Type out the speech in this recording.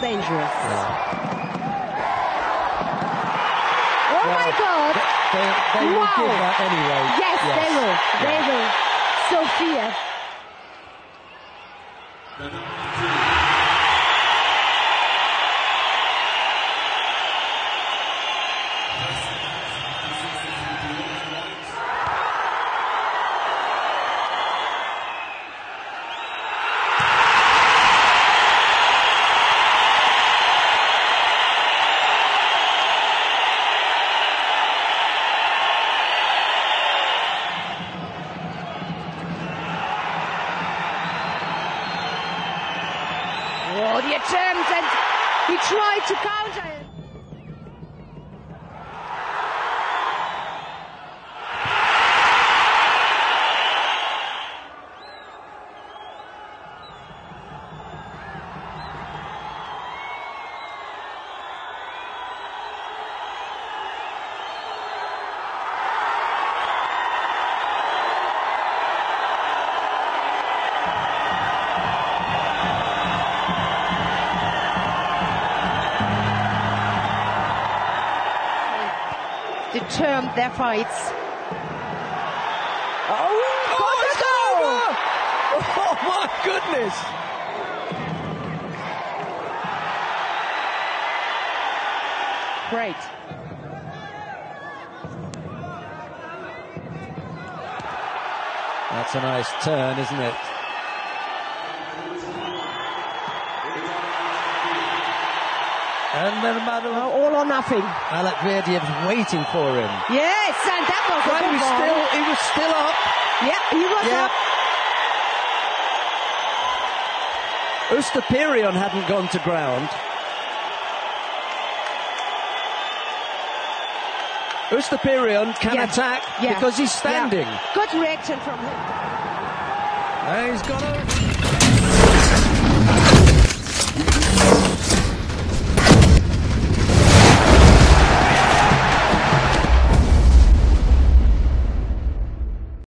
Dangerous. Oh my God! They will give that anyway. Yes, they will. They will. Sophia. Oh, the attempt, and he tried to counter it. Determined their fights. Oh, it's over! Oh my goodness! Great. That's a nice turn, isn't it? And then All or nothing. Alekverdiev waiting for him. Yes, and that was a good ball. He was still up. Yeah, he was up. Oosteperion hadn't gone to ground. Oosteperion can attack because he's standing. Good reaction from him. He's got a...